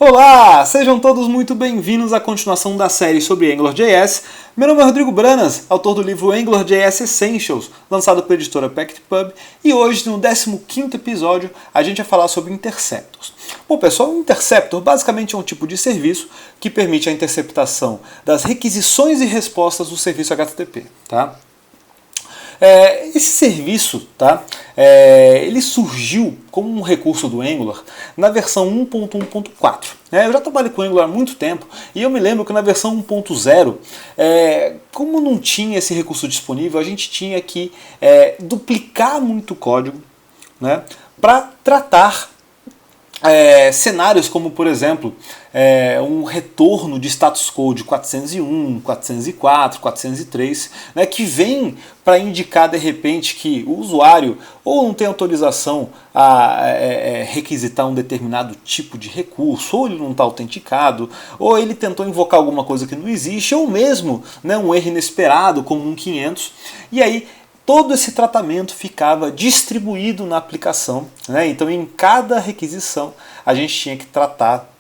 Olá! Sejam todos muito bem-vindos à continuação da série sobre AngularJS. Meu nome é Rodrigo Branas, autor do livro AngularJS Essentials, lançado pela editora PactPub, e hoje, no 15º episódio, a gente vai falar sobre interceptors. Bom, pessoal, um interceptor basicamente é um tipo de serviço que permite a interceptação das requisições e respostas do serviço HTTP, tá? Esse serviço, tá? Ele surgiu como um recurso do Angular na versão 1.1.4. Eu já trabalho com Angular há muito tempo e eu me lembro que na versão 1.0, como não tinha esse recurso disponível, a gente tinha que duplicar muito código, né, para tratar cenários como, por exemplo, um retorno de status code 401, 404, 403, né, que vem para indicar de repente que o usuário ou não tem autorização a requisitar um determinado tipo de recurso, ou ele não está autenticado, ou ele tentou invocar alguma coisa que não existe, ou mesmo, né, um erro inesperado como um 500, e aí todo esse tratamento ficava distribuído na aplicação, né? Então em cada requisição a gente tinha que tratar,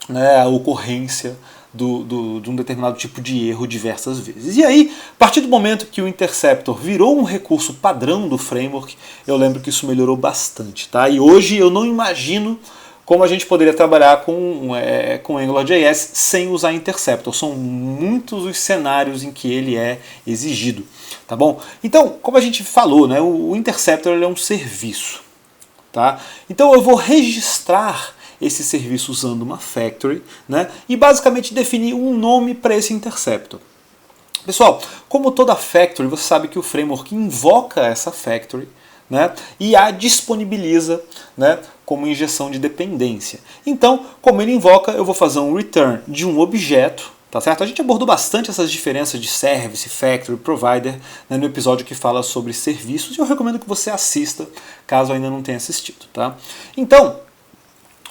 né, a ocorrência de um determinado tipo de erro diversas vezes. E aí, a partir do momento que o Interceptor virou um recurso padrão do framework, eu lembro que isso melhorou bastante. Tá? E hoje eu não imagino como a gente poderia trabalhar com AngularJS sem usar Interceptor. São muitos os cenários em que ele é exigido. Tá bom? Então, como a gente falou, né, o Interceptor ele é um serviço. Tá? Então eu vou registrar esse serviço usando uma factory, né, e basicamente definir um nome para esse Interceptor. Pessoal, como toda factory, você sabe que o framework invoca essa factory, né, e a disponibiliza, né, como injeção de dependência. Então, como ele invoca, eu vou fazer um return de um objeto. Tá certo? A gente abordou bastante essas diferenças de service, factory, provider, né, no episódio que fala sobre serviços, e eu recomendo que você assista, caso ainda não tenha assistido. Tá? Então,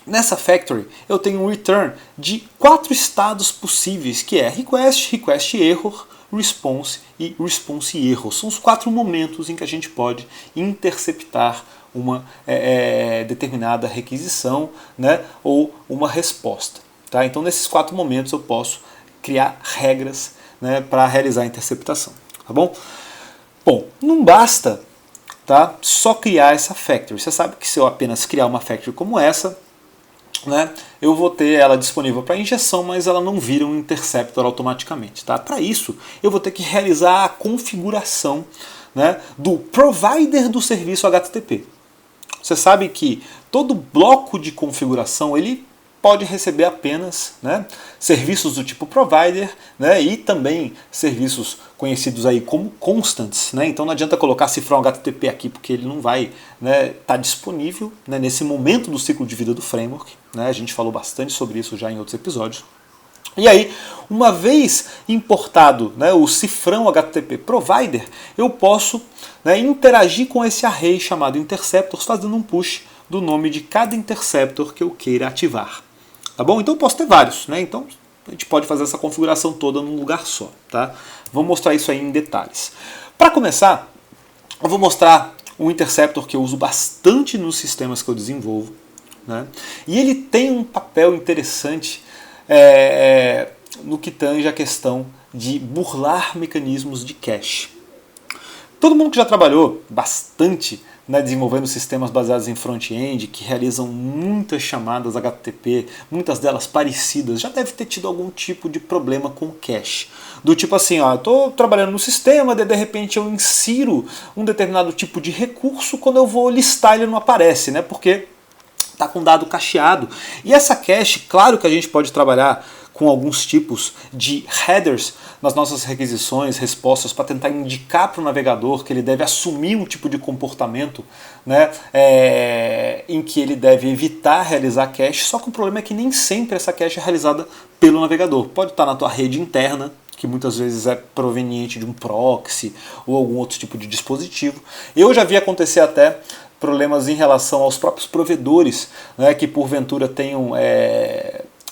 nessa factory, eu tenho um return de 4 estados possíveis, que é request, request error, response e response error. São os 4 momentos em que a gente pode interceptar uma determinada requisição, né, ou uma resposta. Tá? Então, nesses 4 momentos eu posso criar regras, né, para realizar a interceptação, tá bom? Bom, não basta, tá, só criar essa factory. Você sabe que se eu apenas criar uma factory como essa, né, eu vou ter ela disponível para injeção, mas ela não vira um interceptor automaticamente. Tá? Para isso, eu vou ter que realizar a configuração, né, do provider do serviço HTTP. Você sabe que todo bloco de configuração ele pode receber apenas, né, serviços do tipo provider, né, e também serviços conhecidos aí como constants. Né, então não adianta colocar cifrão HTTP aqui porque ele não vai estar disponível, né, nesse momento do ciclo de vida do framework. Né, a gente falou bastante sobre isso já em outros episódios. E aí, uma vez importado, né, o cifrão HTTP provider, eu posso, né, interagir com esse array chamado interceptors, fazendo um push do nome de cada interceptor que eu queira ativar. Tá bom? Então eu posso ter vários, né? Então a gente pode fazer essa configuração toda num lugar só, tá? Vamos mostrar isso aí em detalhes. Para começar, eu vou mostrar um interceptor que eu uso bastante nos sistemas que eu desenvolvo, né? E ele tem um papel interessante no que tange a questão de burlar mecanismos de cache. Todo mundo que já trabalhou bastante, né, desenvolvendo sistemas baseados em front-end, que realizam muitas chamadas HTTP, muitas delas parecidas, já deve ter tido algum tipo de problema com cache. Do tipo assim, ó, eu estou trabalhando no sistema, de repente eu insiro um determinado tipo de recurso, quando eu vou listar ele não aparece, né, porque está com dado cacheado. E essa cache, claro que a gente pode trabalhar com alguns tipos de headers nas nossas requisições, respostas, para tentar indicar para o navegador que ele deve assumir um tipo de comportamento, né, em que ele deve evitar realizar cache, só que o problema é que nem sempre essa cache é realizada pelo navegador. Pode estar na tua rede interna, que muitas vezes é proveniente de um proxy ou algum outro tipo de dispositivo. Eu já vi acontecer até problemas em relação aos próprios provedores, né, que porventura tenham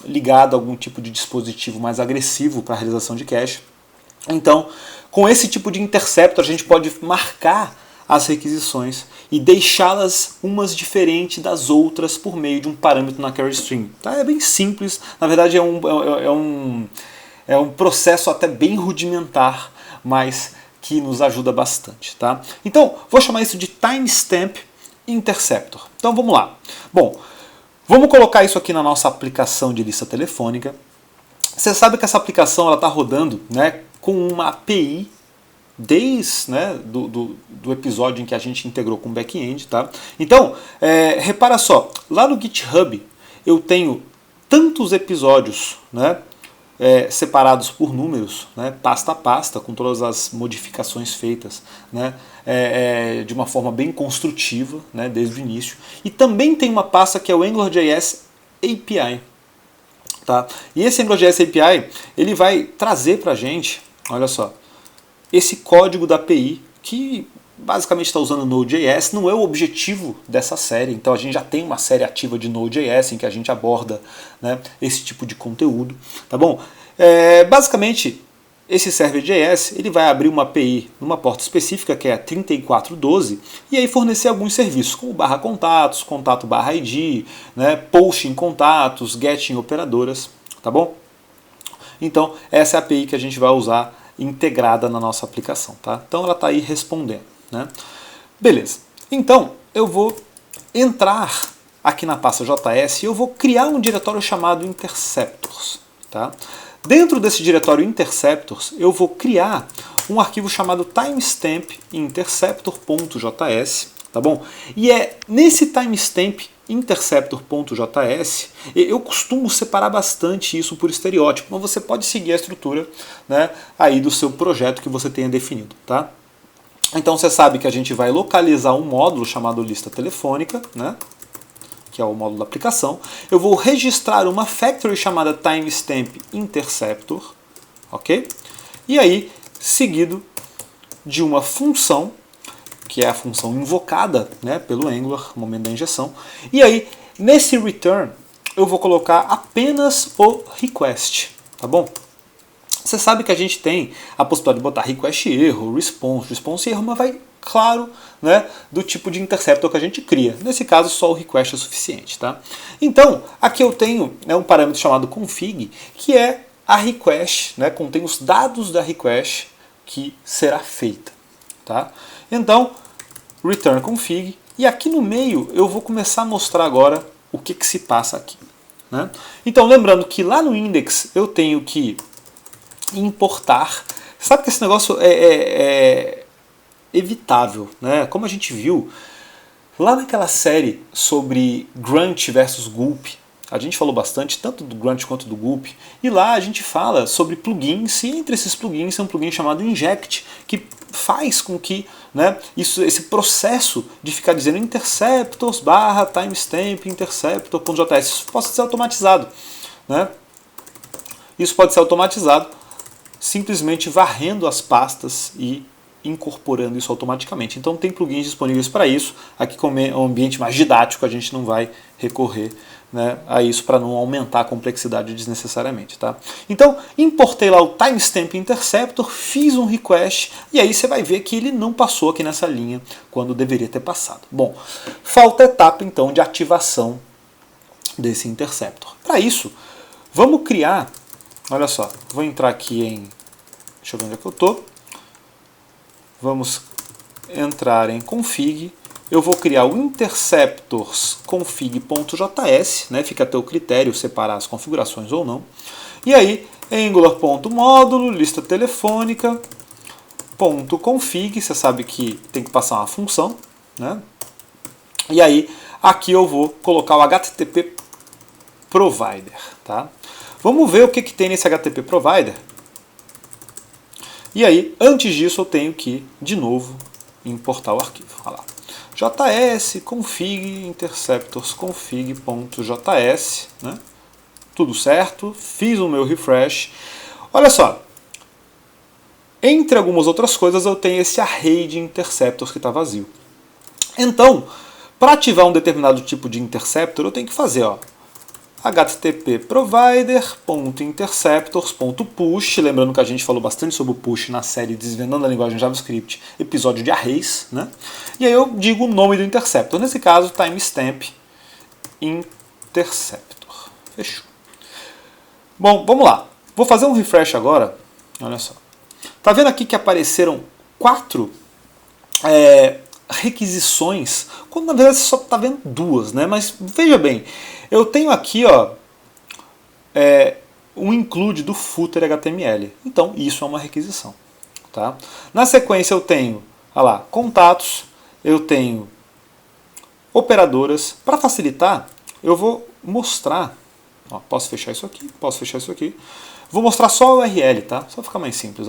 ligado a algum tipo de dispositivo mais agressivo para a realização de cache. Então, com esse tipo de interceptor, a gente pode marcar as requisições e deixá-las umas diferentes das outras por meio de um parâmetro na query string. Tá? É bem simples, na verdade é um processo até bem rudimentar, mas que nos ajuda bastante. Tá? Então, vou chamar isso de timestamp interceptor. Então vamos lá. Bom, vamos colocar isso aqui na nossa aplicação de lista telefônica. Você sabe que essa aplicação está rodando, né, com uma API desde, né, do episódio em que a gente integrou com o back-end. Tá? Então, repara só, lá no GitHub eu tenho tantos episódios, né, separados por números, né, pasta a pasta, com todas as modificações feitas, né, de uma forma bem construtiva, né, desde o início. E também tem uma pasta que é o AngularJS API. Tá? E esse AngularJS API ele vai trazer para a gente, olha só, esse código da API que basicamente está usando Node.js. Não é o objetivo dessa série, então a gente já tem uma série ativa de Node.js em que a gente aborda, né, esse tipo de conteúdo. Tá bom? Basicamente, esse Server.js ele vai abrir uma API numa porta específica que é a 3412 e aí fornecer alguns serviços como /contatos, contato/id, né, post em contatos, get em operadoras, tá bom? Então essa é a API que a gente vai usar integrada na nossa aplicação, tá? Então ela está aí respondendo, né? Beleza. Então eu vou entrar aqui na pasta JS e eu vou criar um diretório chamado interceptors, tá? Dentro desse diretório interceptors, eu vou criar um arquivo chamado timestamp interceptor.js, tá bom? E é nesse timestamp interceptor.js, eu costumo separar bastante isso por estereótipo, mas você pode seguir a estrutura, né, aí do seu projeto que você tenha definido, tá? Então você sabe que a gente vai localizar um módulo chamado lista telefônica, né, que é o módulo da aplicação. Eu vou registrar uma factory chamada timestamp interceptor, ok? E aí, seguido de uma função, que é a função invocada, né, pelo Angular no momento da injeção. E aí, nesse return, eu vou colocar apenas o request, tá bom? Você sabe que a gente tem a possibilidade de botar request erro, response erro, mas vai, claro, né, do tipo de interceptor que a gente cria. Nesse caso, só o request é suficiente. Tá? Então, aqui eu tenho, né, um parâmetro chamado config, que é a request, né, contém os dados da request que será feita. Tá? Então, return config, e aqui no meio eu vou começar a mostrar agora o que se passa aqui. Né? Então, lembrando que lá no index eu tenho que importar. Sabe que esse negócio é evitável, né? Como a gente viu lá naquela série sobre Grunt versus Gulp, a gente falou bastante tanto do Grunt quanto do Gulp, e lá a gente fala sobre plugins, e entre esses plugins tem um plugin chamado Inject, que faz com que, né, esse processo de ficar dizendo interceptors /timestamp interceptor.js isso possa ser automatizado. Né? Isso pode ser automatizado simplesmente varrendo as pastas e incorporando isso automaticamente. Então tem plugins disponíveis para isso. Aqui, como é um ambiente mais didático, a gente não vai recorrer, né, a isso para não aumentar a complexidade desnecessariamente. Tá? Então importei lá o timestamp interceptor, fiz um request e aí você vai ver que ele não passou aqui nessa linha quando deveria ter passado. Bom, falta a etapa então de ativação desse interceptor. Para isso, vamos criar, olha só, vou entrar aqui em, deixa eu ver onde é que eu estou. Vamos entrar em config, eu vou criar o interceptors config.js, né? Fica a teu critério separar as configurações ou não. E aí, angular.módulo, lista telefônica, .config, você sabe que tem que passar uma função, né? E aí, aqui eu vou colocar o HTTP provider, tá? Vamos ver o que tem nesse HTTP provider. E aí, antes disso, eu tenho que, de novo, importar o arquivo. Olha lá. JS config interceptors config.js, né? Tudo certo, fiz o meu refresh. Olha só, entre algumas outras coisas, eu tenho esse array de interceptors que está vazio. Então, para ativar um determinado tipo de interceptor, eu tenho que fazer, ó, http provider.interceptors.push, lembrando que a gente falou bastante sobre o push na série Desvendando a Linguagem JavaScript, episódio de arrays, né? E aí eu digo o nome do interceptor, nesse caso timestamp interceptor. Fechou. Bom, vamos lá. Vou fazer um refresh agora. Olha só. Tá vendo aqui que apareceram 4 requisições, quando na verdade você só está vendo 2, né? Mas veja bem, eu tenho aqui um include do footer HTML. Então isso é uma requisição. Tá? Na sequência eu tenho contatos, eu tenho operadoras. Para facilitar, eu vou mostrar. Posso fechar isso aqui, posso fechar isso aqui. Vou mostrar só a URL, tá? Só ficar mais simples.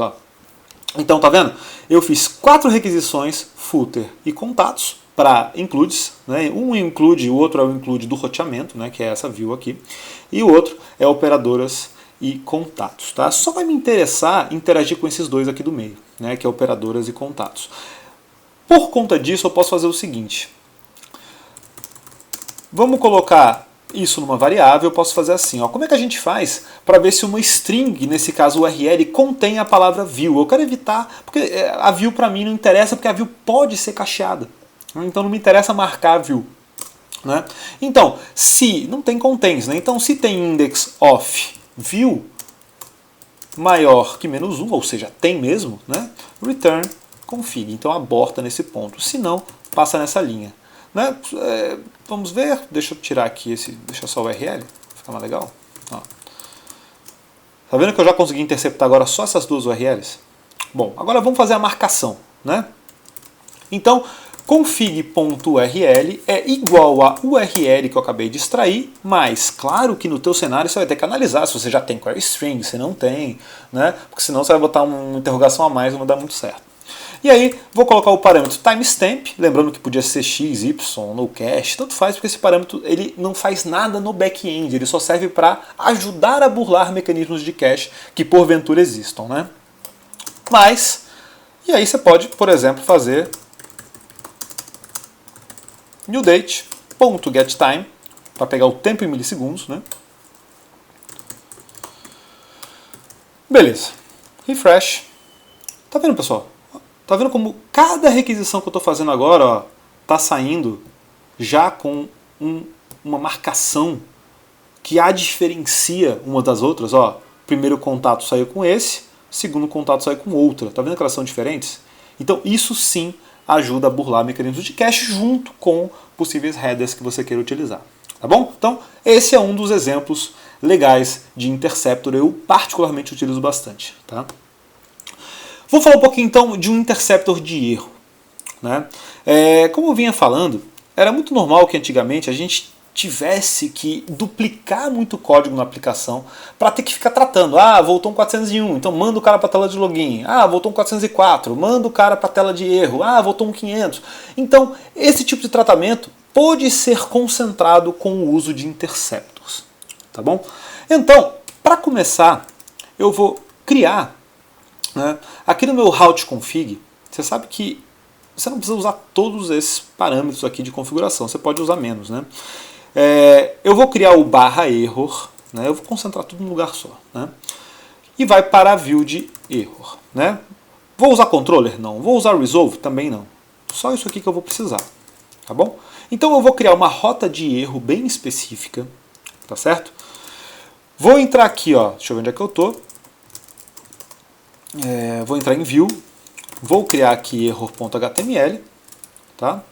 Então, tá vendo? Eu fiz 4 requisições, footer e contatos, para includes. Né? Um include, o outro é o include do roteamento, né? Que é essa view aqui. E o outro é operadoras e contatos. Tá? Só vai me interessar interagir com esses dois aqui do meio, né? Que é operadoras e contatos. Por conta disso, eu posso fazer o seguinte. Vamos colocar isso numa variável, eu posso fazer assim. Como é que a gente faz para ver se uma string, nesse caso URL, contém a palavra view? Eu quero evitar, porque a view para mim não interessa, porque a view pode ser cacheada. Então não me interessa marcar a view. Né? Então, se não tem contains, né? Então se tem index of view maior que -1, ou seja, tem mesmo, né? Return config. Então aborta nesse ponto. Se não, passa nessa linha. Né? Vamos ver, deixa eu tirar aqui deixa só o URL, fica mais legal. Tá vendo que eu já consegui interceptar agora só essas 2 URLs? Bom, agora vamos fazer a marcação. Né? Então, config.url é igual a URL que eu acabei de extrair, mas claro que no teu cenário você vai ter que analisar se você já tem query string, se não tem, né? Porque senão você vai botar uma interrogação a mais e não vai dar muito certo. E aí, vou colocar o parâmetro timestamp, lembrando que podia ser x, y, no cache, tanto faz, porque esse parâmetro ele não faz nada no back-end, ele só serve para ajudar a burlar mecanismos de cache que porventura existam, né? E aí você pode, por exemplo, fazer newDate.getTime, para pegar o tempo em milissegundos, né? Beleza. Refresh. Tá vendo, pessoal? Tá vendo como cada requisição que eu estou fazendo agora está saindo já com uma marcação que a diferencia uma das outras? Primeiro contato saiu com esse, segundo contato saiu com outra. Tá vendo que elas são diferentes? Então isso sim ajuda a burlar mecanismos de cache junto com possíveis headers que você queira utilizar. Tá bom? Então esse é um dos exemplos legais de interceptor. Eu particularmente utilizo bastante. Tá? Vou falar um pouquinho então de um interceptor de erro. Né? Como eu vinha falando, era muito normal que antigamente a gente tivesse que duplicar muito código na aplicação para ter que ficar tratando. Voltou um 401, então manda o cara para a tela de login. Voltou um 404, manda o cara para a tela de erro. Voltou um 500. Então, esse tipo de tratamento pode ser concentrado com o uso de interceptors. Tá bom? Então, para começar, eu vou criar, né, aqui no meu route config, você sabe que você não precisa usar todos esses parâmetros aqui de configuração, você pode usar menos. Né? Eu vou criar o /error, né, eu vou concentrar tudo num lugar só. Né? E vai para a view de error. Né? Vou usar controller? Não. Vou usar resolve? Também não. Só isso aqui que eu vou precisar. Tá bom? Então eu vou criar uma rota de erro bem específica. Tá certo? Vou entrar aqui, deixa eu ver onde é que eu estou. Vou entrar em view, vou criar aqui error.html, tá?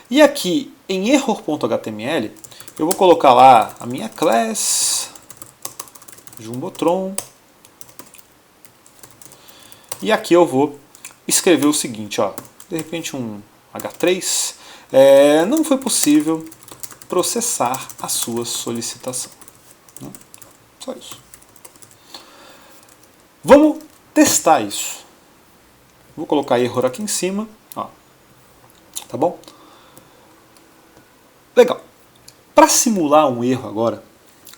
E aqui em error.html eu vou colocar lá a minha class Jumbotron e aqui eu vou escrever o seguinte, de repente um H3, não foi possível processar a sua solicitação. Né? Só isso. Vamos testar isso. Vou colocar error aqui em cima. Tá bom? Legal. Para simular um erro agora,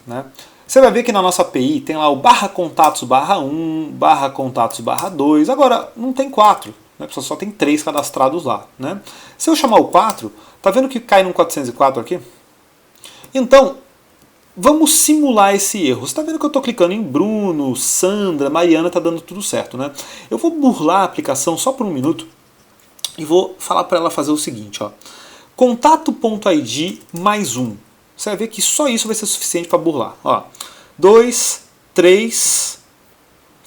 né, você vai ver que na nossa API tem lá o /contatos /1, /contatos /2. Agora, não tem 4. Né, só tem 3 cadastrados lá. Né? Se eu chamar o 4, tá vendo que cai num 404 aqui? Então, vamos simular esse erro. Você está vendo que eu estou clicando em Bruno, Sandra, Mariana, está dando tudo certo, né? Eu vou burlar a aplicação só por um minuto e vou falar para ela fazer o seguinte, ó. Contato.id mais 1. Você vai ver que só isso vai ser suficiente para burlar. Ó, 2, 3,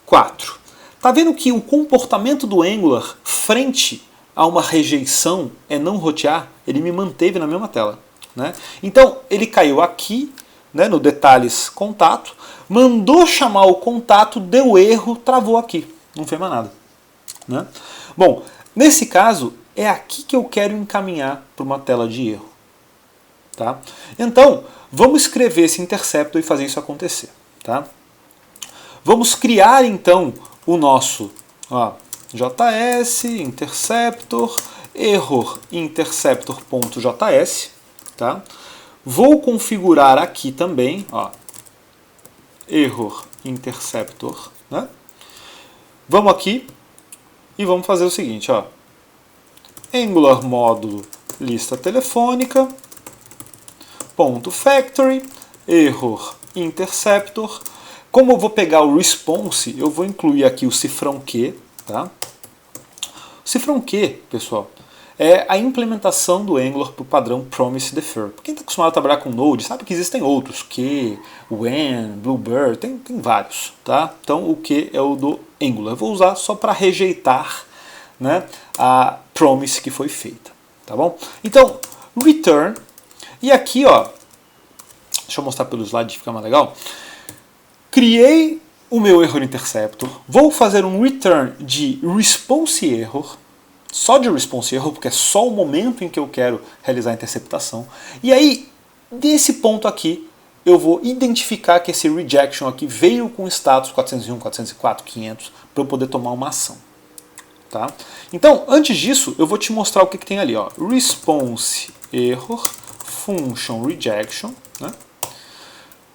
4. Tá vendo que o comportamento do Angular frente a uma rejeição é não rotear? Ele me manteve na mesma tela, né? Então, ele caiu aqui, né, no detalhes contato, mandou chamar o contato, deu erro, travou aqui. Não fez mais nada, né? Bom, nesse caso, é aqui que eu quero encaminhar para uma tela de erro. Tá? Então, vamos escrever esse interceptor e fazer isso acontecer. Tá? Vamos criar, então, o nosso JS, interceptor, error interceptor.js. Tá? Vou configurar aqui também, error interceptor. Né? Vamos aqui e vamos fazer o seguinte, Angular módulo lista telefônica, ponto factory, error interceptor. Como eu vou pegar o response, eu vou incluir aqui o cifrão Q. Tá? O cifrão Q, pessoal, é a implementação do Angular para o padrão Promise Defer. Quem está acostumado a trabalhar com Node sabe que existem outros, Q, When, Bluebird, tem vários. Tá? Então o Q é o do Angular. Eu vou usar só para rejeitar, né, a promise que foi feita. Tá bom? Então, return. E aqui, deixa eu mostrar pelo slide que fica mais legal. Criei o meu error interceptor. Vou fazer um return de response error. Só de response error, porque é só o momento em que eu quero realizar a interceptação. E aí, desse ponto aqui, eu vou identificar que esse rejection aqui veio com status 401, 404, 500, para eu poder tomar uma ação. Tá? Então, antes disso, eu vou te mostrar o que tem ali. Response error, function rejection. Né?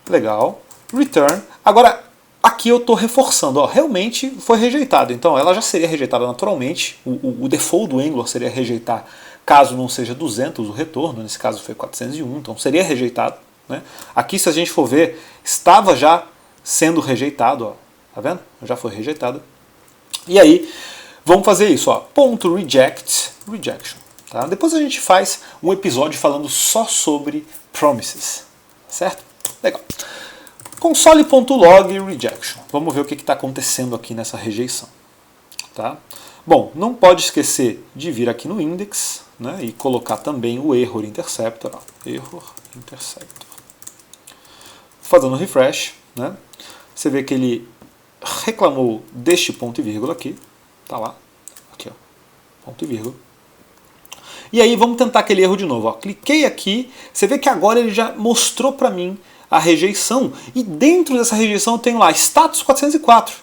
Legal. Return. Agora, aqui eu estou reforçando. Realmente foi rejeitado. Então, ela já seria rejeitada naturalmente. O default do Angular seria rejeitar caso não seja 200 o retorno. Nesse caso foi 401. Então, seria rejeitado. Né? Aqui, se a gente for ver, estava já sendo rejeitado. Tá vendo? Já foi rejeitado. E aí, vamos fazer isso. Ponto rejection. Tá? Depois a gente faz um episódio falando só sobre promises. Certo? Legal. Console.log rejection. Vamos ver o que está acontecendo aqui nessa rejeição. Tá? Bom, não pode esquecer de vir aqui no index, né, e colocar também o error interceptor. Error interceptor. Fazendo refresh, né, você vê que ele reclamou deste ponto e vírgula aqui. Tá lá. Aqui, ponto e vírgula. E aí vamos tentar aquele erro de novo. Cliquei aqui, você vê que agora ele já mostrou para mim a rejeição, e dentro dessa rejeição eu tenho lá status 404.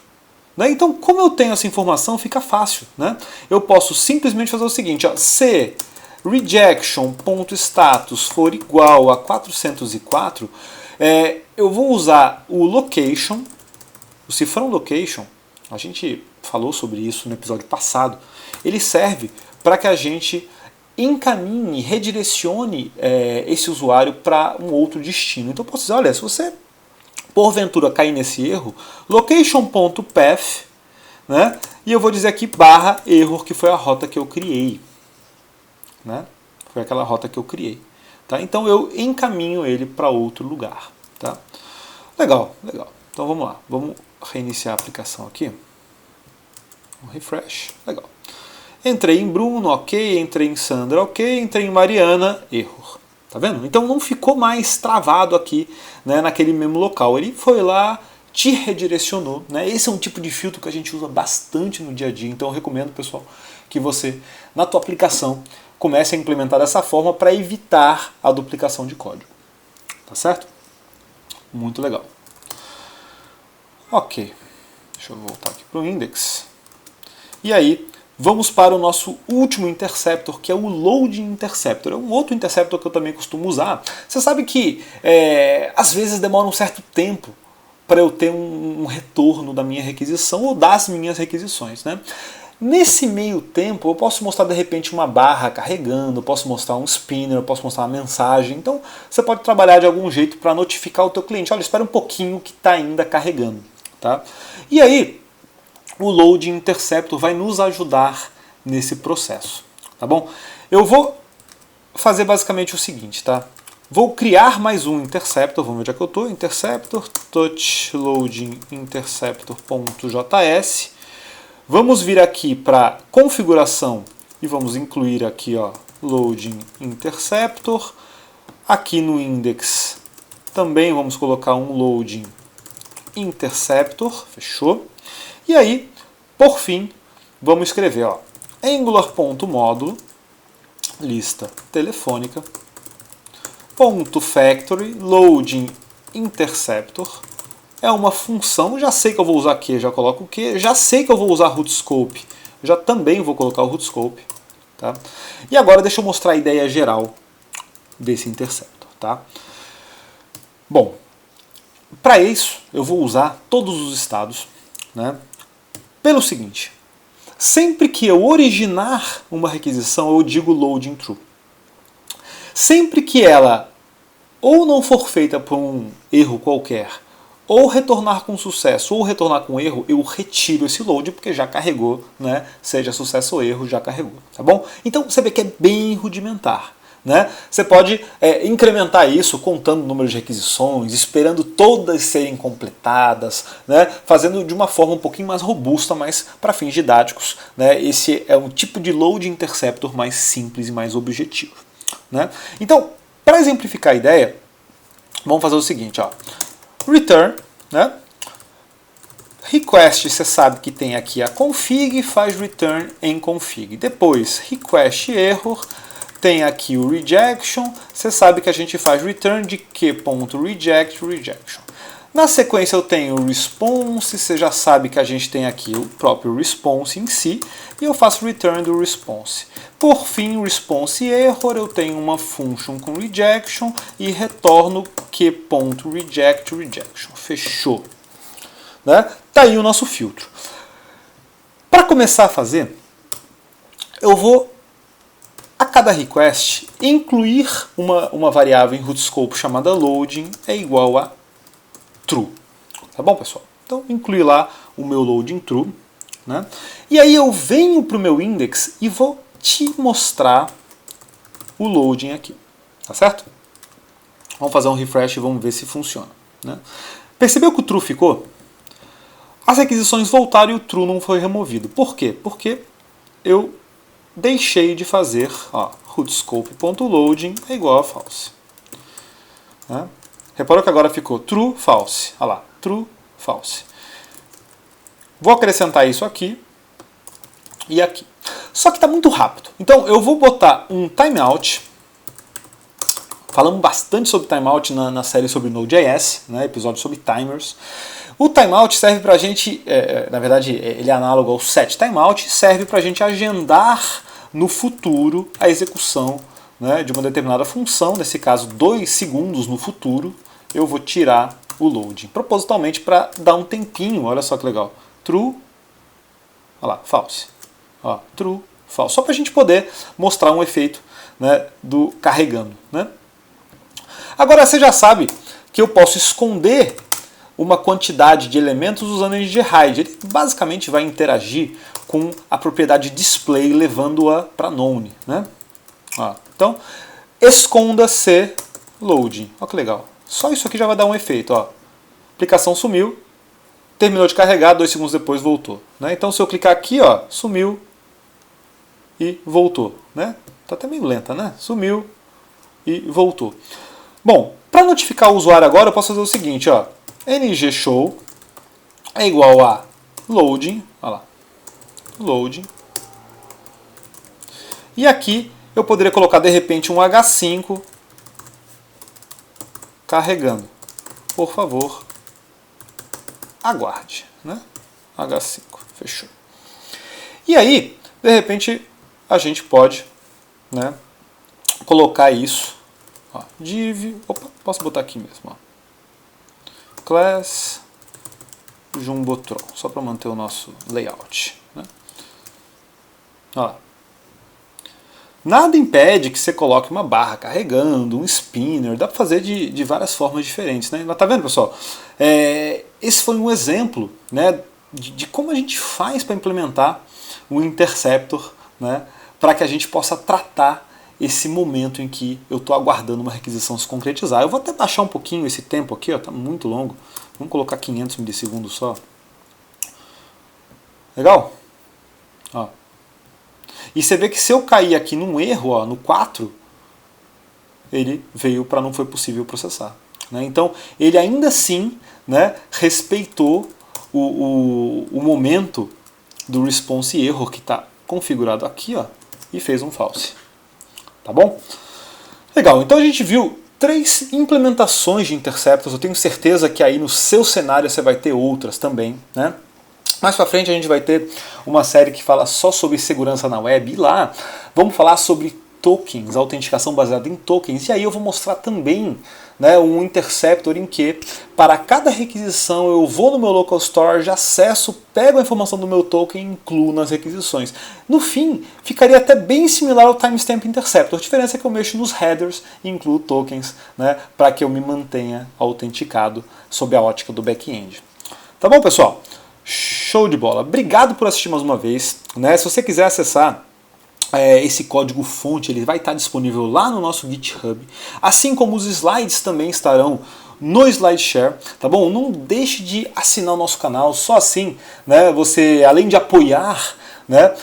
Né? Então, como eu tenho essa informação, fica fácil. Né? Eu posso simplesmente fazer o seguinte, se rejection.status for igual a 404, eu vou usar o location, o cifrão location, a gente falou sobre isso no episódio passado, ele serve para que a gente encaminhe, redirecione esse usuário para um outro destino. Então eu posso dizer, olha, se você porventura cair nesse erro, location.path, né, e eu vou dizer aqui /error, que foi a rota que eu criei. Né? Foi aquela rota que eu criei. Tá? Então eu encaminho ele para outro lugar. Tá? Legal, legal. Então vamos lá, vamos reiniciar a aplicação aqui. Um refresh, legal. Entrei em Bruno, ok. Entrei em Sandra, ok. Entrei em Mariana, erro. Tá vendo? Então não ficou mais travado aqui, né, naquele mesmo local. Ele foi lá, te redirecionou. Né? Esse é um tipo de filtro que a gente usa bastante no dia a dia. Então eu recomendo, pessoal, que você, na tua aplicação, comece a implementar dessa forma para evitar a duplicação de código. Tá certo? Muito legal. Ok. Deixa eu voltar aqui para o index. E aí, vamos para o nosso último interceptor, que é o load interceptor. É um outro interceptor que eu também costumo usar. Você sabe que às vezes demora um certo tempo para eu ter um retorno da minha requisição ou das minhas requisições. Né? Nesse meio tempo, eu posso mostrar de repente uma barra carregando, eu posso mostrar um spinner, eu posso mostrar uma mensagem. Então, você pode trabalhar de algum jeito para notificar o teu cliente. Olha, espera um pouquinho que está ainda carregando. Tá? E aí, o Load Interceptor vai nos ajudar nesse processo. Tá bom? Eu vou fazer basicamente o seguinte, tá? Vou criar mais um interceptor, vamos ver onde é que eu estou, interceptor, touch loading interceptor.js. Vamos vir aqui para configuração e vamos incluir aqui, ó, loading interceptor. Aqui no index também vamos colocar um loading interceptor, fechou? E aí, por fim, vamos escrever, ó, angular.módulo, lista telefônica, .factory, loading interceptor, é uma função, já sei que eu vou usar Q, já coloco o Q, já sei que eu vou usar rootscope, já também vou colocar o rootscope, tá? E agora deixa eu mostrar a ideia geral desse interceptor, tá? Bom, para isso eu vou usar todos os estados, né? Pelo seguinte, sempre que eu originar uma requisição, eu digo loading true. Sempre que ela ou não for feita por um erro qualquer, ou retornar com sucesso, ou retornar com erro, eu retiro esse load porque já carregou, né? Seja sucesso ou erro, já carregou, tá bom? Então você vê que é bem rudimentar. Né? Você pode incrementar isso contando o número de requisições, esperando todas serem completadas, né? Fazendo de uma forma um pouquinho mais robusta, mas para fins didáticos. Né? Esse é um tipo de load interceptor mais simples e mais objetivo. Né? Então, para exemplificar a ideia, vamos fazer o seguinte, ó. Return, né? Request, você sabe que tem aqui a config, faz return em config. Depois, request error, tem aqui o rejection, você sabe que a gente faz return de q.reject, rejection. Na sequência eu tenho o response, você já sabe que a gente tem aqui o próprio response em si, e eu faço return do response. Por fim, response error, eu tenho uma function com rejection e retorno q.reject, rejection. Fechou. Né? Tá aí o nosso filtro. Para começar a fazer, eu vou a cada request incluir uma variável em rootscope chamada loading é igual a true. Tá bom, pessoal? Então, incluir lá o meu loading true. Né? E aí eu venho para o meu index e vou te mostrar o loading aqui. Tá certo? Vamos fazer um refresh e vamos ver se funciona. Né? Percebeu que o true ficou? As requisições voltaram e o true não foi removido. Por quê? Porque eu deixei de fazer rootscope.loading é igual a false. Né? Reparou que agora ficou true, false. Olha lá, true, false. Vou acrescentar isso aqui e aqui. Só que está muito rápido. Então eu vou botar um timeout. Falamos bastante sobre timeout na série sobre Node.js, né, episódio sobre timers. O timeout serve para a gente, na verdade ele é análogo ao set timeout, serve para a gente agendar no futuro a execução, né, de uma determinada função, nesse caso 2 segundos no futuro, eu vou tirar o loading, propositalmente para dar um tempinho, olha só que legal, true, olha lá, false, ó, true, false, só para a gente poder mostrar um efeito, né, do carregando. Né? Agora você já sabe que eu posso esconder uma quantidade de elementos usando o ng-hide. Ele basicamente vai interagir com a propriedade display, levando-a para none. Né? Ó, então, esconda-se loading. Olha que legal. Só isso aqui já vai dar um efeito. Ó. A aplicação sumiu, terminou de carregar, 2 segundos depois voltou. Né? Então, se eu clicar aqui, ó, sumiu e voltou. Né? Tá até meio lenta, né? Sumiu e voltou. Bom, para notificar o usuário agora, eu posso fazer o seguinte, ó. ng-show é igual a loading, olha lá, loading. E aqui eu poderia colocar de repente um H5 carregando. Por favor, aguarde, né? H5, fechou. E aí, de repente, a gente pode, né, colocar isso, ó, div, opa, posso botar aqui mesmo, ó. Class Jumbotron, só para manter o nosso layout. Né? Ó. Nada impede que você coloque uma barra carregando, um spinner, dá para fazer de várias formas diferentes, né? Mas tá vendo, pessoal? Esse foi um exemplo, né, de como a gente faz para implementar o Interceptor, né, para que a gente possa tratar esse momento em que eu estou aguardando uma requisição se concretizar. Eu vou até baixar um pouquinho esse tempo aqui, está muito longo. Vamos colocar 500 milissegundos só. Legal? Ó. E você vê que se eu cair aqui num erro, ó, no 4, ele veio para não foi possível processar. Né? Então, ele ainda assim, né, respeitou o momento do response error que está configurado aqui, ó, e fez um false. Tá bom? Legal, então a gente viu 3 implementações de interceptors. Eu tenho certeza que aí no seu cenário você vai ter outras também, né? Mais pra frente a gente vai ter uma série que fala só sobre segurança na web, e lá vamos falar sobre tokens, autenticação baseada em tokens, e aí eu vou mostrar também, né, um interceptor em que para cada requisição eu vou no meu local storage, acesso, pego a informação do meu token e incluo nas requisições. No fim, ficaria até bem similar ao timestamp interceptor. A diferença é que eu mexo nos headers e incluo tokens, né, para que eu me mantenha autenticado sob a ótica do back-end. Tá bom, pessoal? Show de bola. Obrigado por assistir mais uma vez. Né? Se você quiser acessar esse código fonte, ele vai estar disponível lá no nosso GitHub, assim como os slides também estarão no SlideShare, tá bom? Não deixe de assinar o nosso canal, só assim, né, você, além de apoiar, né,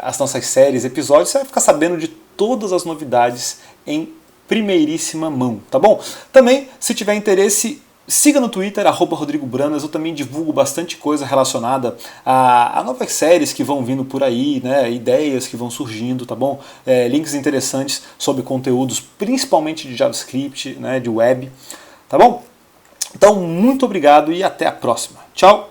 as nossas séries, episódios, você vai ficar sabendo de todas as novidades em primeiríssima mão, tá bom? Também, se tiver interesse, siga no Twitter, @RodrigoBranas, eu também divulgo bastante coisa relacionada a novas séries que vão vindo por aí, né, ideias que vão surgindo, tá bom? Links interessantes sobre conteúdos, principalmente de JavaScript, né, de web, tá bom? Então, muito obrigado e até a próxima. Tchau!